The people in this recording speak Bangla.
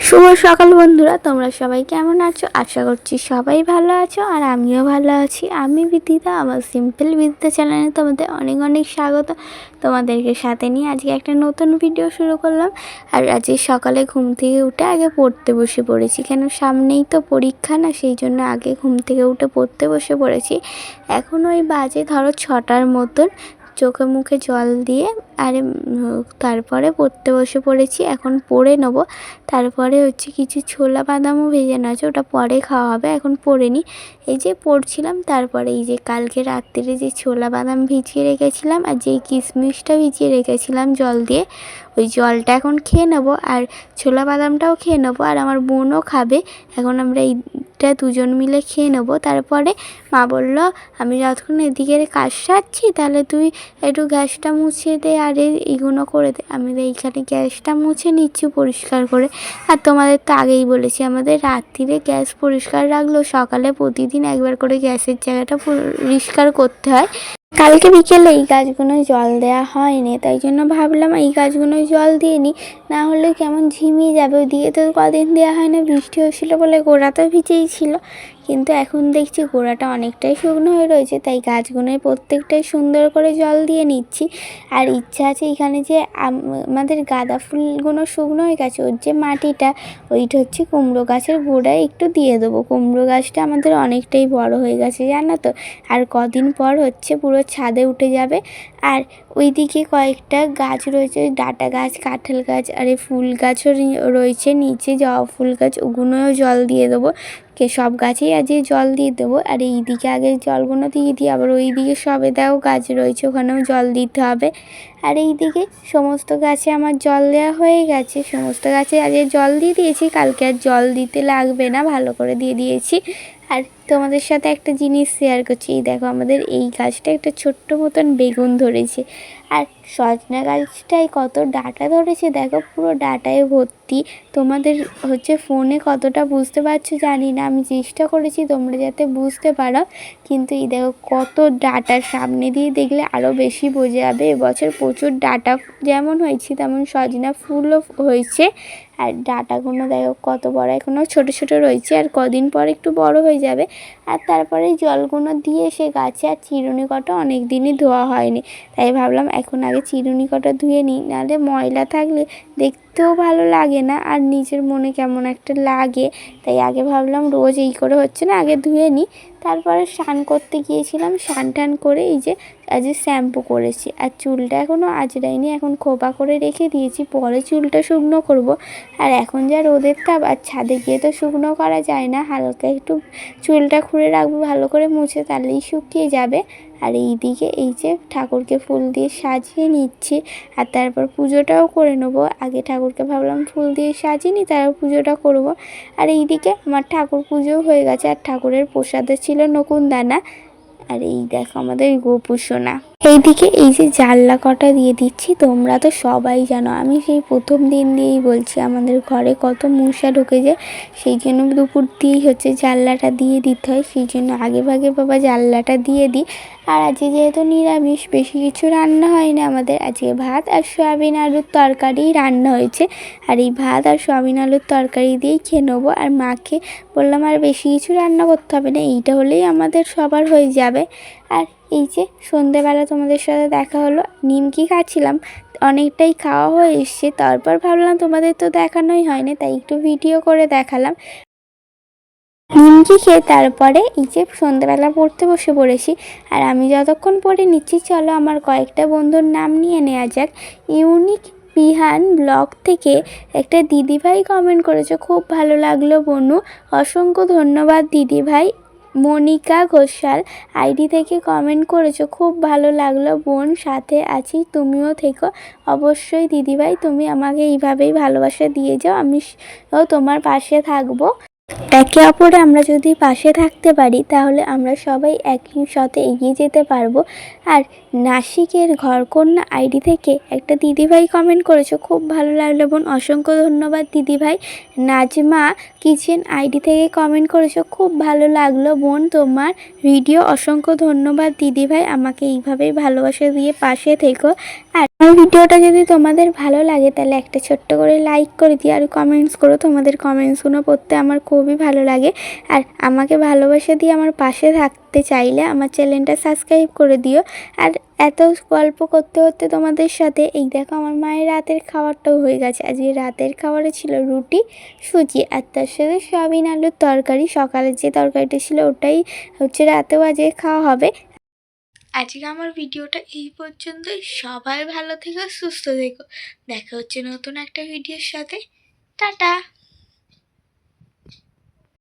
শুভ সকাল বন্ধুরা, তোমরা সবাই কেমন আছো? আশা করছি সবাই ভালো আছো আর আমিও ভালো আছি। আমি বিদিতা, আমার সিম্পল বিদিতা চ্যানেলে তোমাদের অনেক অনেক স্বাগত। তোমাদেরকে সাথে নিয়ে আজকে একটা নতুন ভিডিও শুরু করলাম। আর আজকে সকালে ঘুম থেকে উঠে আগে পড়তে বসে পড়েছি, কেন সামনেই তো পরীক্ষা না, সেই জন্য আগে ঘুম থেকে উঠে পড়তে বসে পড়েছি। এখন ওই বাজে ধরো 6টার মতন। চোখে মুখে জল দিয়ে তারপরে পড়তে বসে পড়েছি। এখন পড়ে নেবো। তারপরে কিছু ছোলা বাদামও ভেজানো আছে, ওটা পরে খাওয়া হবে, এখন পড়ে নিই। এই যে পড়ছিলাম, তারপরে এই যে কালকে রাত্রিরে যে ছোলা বাদাম ভিজিয়ে রেখেছিলাম আর যেই কিশমিশটা ভিজিয়ে রেখেছিলাম জল দিয়ে, ওই জলটা এখন খেয়ে নেবো আর ছোলা বাদামটাও খেয়ে নেবো। আর আমার বোনও খাবে। এখন আমরা এইটা দুজন মিলে খেয়ে নেবো। তারপরে মা বলল, আমি যতক্ষণ এদিকের কাজ সারছি তাহলে তুই একটু গ্যাসটা মুছে দে আর এইগুলো করে দে। আমি এইখানে গ্যাসটা মুছে নিচ্ছি পরিষ্কার করে। আর তোমাদের তো আগেই বলেছি, আমাদের রাত্রিরে গ্যাস পরিষ্কার রাখলেও সকালে প্রতিদিন একবার করে গ্যাসের জায়গাটা পরিষ্কার করতে হয়। কালকে বিকেলে এই গাছগুলোয় জল দেওয়া হয়নি, তাই জন্য ভাবলাম এই গাছগুলোয় জল দিয়ে নিই, না হলে কেমন ঝিমিয়ে যাবে। ওইদিকে তো কদিন দেওয়া হয় না, বৃষ্টি হয়েছিল বলে গোড়া তো ভিজেই ছিল, কিন্তু এখন দেখছি গোড়াটা অনেকটাই শুকনো হয়ে রয়েছে, তাই গাছগুলোয় প্রত্যেকটাই সুন্দর করে জল দিয়ে নিচ্ছি। আর ইচ্ছা আছে এখানে যে আমাদের গাঁদা ফুলগুলো শুকনো হয়ে গেছে, ওর যে মাটিটা ওইটা কুমড়ো গাছের গোড়ায় একটু দিয়ে দেবো। কুমড়ো গাছটা আমাদের অনেকটাই বড় হয়ে গেছে জানো তো, আর কদিন পর পুরো ছাদে উঠে যাবে। আর ওইদিকে কয়েকটা গাছ রয়েছে, ডাঁটা গাছ, কাঁঠাল গাছ আর ফুল গাছও রয়েছে নিচে, জবা ফুল গাছ, ওগুলোও জল দিয়ে দেবো। সব গাছেই আজকে জল দিয়ে দেবো। আর এইদিকে আগে জলগুলো দিয়ে দিই, আবার ওইদিকে সবেদাও গাছ রয়েছে, ওখানেও জল দিতে হবে। আর এইদিকে সমস্ত গাছে আমার জল দেওয়া হয়ে গেছে, সমস্ত গাছে আজকে জল দিয়ে দিয়েছি, কালকে আর জল দিতে লাগবে না, ভালো করে দিয়ে দিয়েছি। আর তোমাদের সাথে একটা জিনিস শেয়ার করছি, এই দেখো আমাদের এই গাছটা একটা ছোট্ট মতন বেগুন ধরেছে। আর সজনা গাছটায় কত ডাঁটা ধরেছে দেখো, পুরো ডাঁটায় ভর্তি। তোমাদের ফোনে কতটা বুঝতে পারছো জানি না, আমি চেষ্টা করেছি তোমরা যাতে বুঝতে পারো, কিন্তু এই দেখো কত ডাঁটার সামনে দিয়ে দেখলে আরও বেশি বোঝা যাবে। এবছর প্রচুর ডাঁটা যেমন হয়েছে তেমন সজনা ফুলও হয়েছে। আর ডাঁটাগুলো দেখো কত বড়, এখনও ছোট ছোট রয়েছে, আর কদিন পর একটু বড় হয়ে যাবে। আর তারপরে জলগুলো দিয়ে সে গাছে আর চিরুনি কটা অনেক দিনই ধোয়া হয়নি, তাই ভাবলাম এখন আগে চিরুনি কটা ধুয়ে নিই, নাহলে ময়লা থাকলে দেখতেও ভালো লাগে না আর নিজের মনে কেমন একটা লাগে। তাই আগে ভাবলাম রোজ এই করে হচ্ছে না, আগে ধুয়ে নিই। তারপরে স্নান করতে গিয়েছিলাম, স্নান টান করে এই যে আজকে শ্যাম্পু করেছি। আর চুলটা এখনও আঁচড়াইনি, এখন খোপা করে রেখে দিয়েছি, পরে চুলটা শুকনো করব। আর এখন যা রোদের তাপ, আর ছাদে গিয়ে তো শুকনো করা যায় না, হালকা একটু চুলটা খুঁড়ে রাখবো ভালো করে মুছে, তাহলেই শুকিয়ে যাবে। আর এইদিকে এই যে ঠাকুরকে ফুল দিয়ে সাজিয়ে নিচ্ছি, আর তারপর পুজোটাও করে নেবো। আগে ঠাকুরকে ভাবলাম ফুল দিয়ে সাজিয়ে নিই, তারপর পুজোটা করব। আর এইদিকে আমার ঠাকুর পুজোও হয়ে গেছে, আর ঠাকুরের প্রসাদে ছিল নকুনদানা। আর এই দেখো আমাদের গোপু সোনা। এইদিকে এই যে জানলা কটা দিয়ে দিচ্ছি, তোমরা তো সবাই জানো, আমি সেই প্রথম দিন দিয়েই বলছি আমাদের ঘরে কত মশা ঢুকে যায়, সেই জন্য দুপুর দিয়েই জানলাটা দিয়ে দিতে হয়, সেই জন্য আগে ভাগে বাবা জানলাটা দিয়ে দিই। আর আজকে যেহেতু নিরামিষ, বেশি কিছু রান্না হয় না আমাদের, আজকে ভাত আর সয়াবিন আলুর তরকারি রান্না হয়েছে। আর এই ভাত আর সয়াবিন আলুর তরকারি দিয়েই খেয়ে নেবো। আর মাকে বললাম আর বেশি কিছু রান্না করতে হবে না, এইটা হলেই আমাদের সবার হয়ে যাবে। আর এই যে সন্ধেবেলা তোমাদের সাথে দেখা হলো, নিমকি খাচ্ছিলাম, অনেকটাই খাওয়া হয়ে এসছে। তারপর ভাবলাম তোমাদের তো দেখানোই হয়নি, তাই একটু ভিডিও করে দেখালাম। নিমকি খেয়ে তারপরে এই যে সন্ধ্যেবেলা পড়তে বসে পড়েছি। আর আমি যতক্ষণ পড়ে নিচ্ছি, চলো আমার কয়েকটা বন্ধুর নাম নিয়ে নেওয়া যাক। ইউনিক বিহান ব্লগ থেকে একটা দিদিভাই কমেন্ট করেছে, খুব ভালো লাগলো বনু, অসংখ্য ধন্যবাদ দিদিভাই। মনিকা ঘোষাল আইডি থেকে কমেন্ট করেছো, খুব ভালো লাগলো বোন, সাথে আছি, তুমিও থেকো। অবশ্যই দিদিভাই, তুমি আমাকে এইভাবেই ভালোবাসা দিয়ে যাও, আমি তোমার পাশে থাকবো। একে অপরে আমরা যদি পাশে থাকতে পারি তাহলে আমরা সবাই একই সাথে এগিয়ে যেতে পারবো। আর নাসিকের ঘরকন্যা আইডি থেকে একটা দিদিভাই কমেন্ট করেছো, খুব ভালো লাগলো বোন, অসংখ্য ধন্যবাদ দিদিভাই। নাজমা কিচেন আইডি থেকে কমেন্ট করেছো, খুব ভালো লাগলো বোন তোমার ভিডিও, অসংখ্য ধন্যবাদ দিদিভাই, আমাকে এইভাবেই ভালোবাসা দিয়ে পাশে থেকো। আর আমার ভিডিওটা যদি তোমাদের ভালো লাগে তাহলে একটা ছোট্ট করে লাইক করে দিও আর কমেন্টস করো, তোমাদের কমেন্টসগুলো পড়তে আমার খুবই ভালো লাগে। আর আমাকে ভালোবাসা দিয়ে আমার পাশে থাকতে চাইলে আমার চ্যানেলটা সাবস্ক্রাইব করে দিও। আর এত গল্প করতে করতে তোমাদের সাথে এই দেখো আমার মায়ের রাতের খাবারটাও হয়ে গেছে। আজকে রাতের খাবারে ছিল রুটি, সুজি আর তার সাথে সয়াবিন আলুর তরকারি। সকালের যে তরকারিটা ছিল ওটাই রাতেও আজকে খাওয়া হবে। আজকে আমার ভিডিওটা এই পর্যন্তই। সবাই ভালো থেকো, সুস্থ থেকো, দেখা হচ্ছে নতুন একটা ভিডিওর সাথে। টাটা।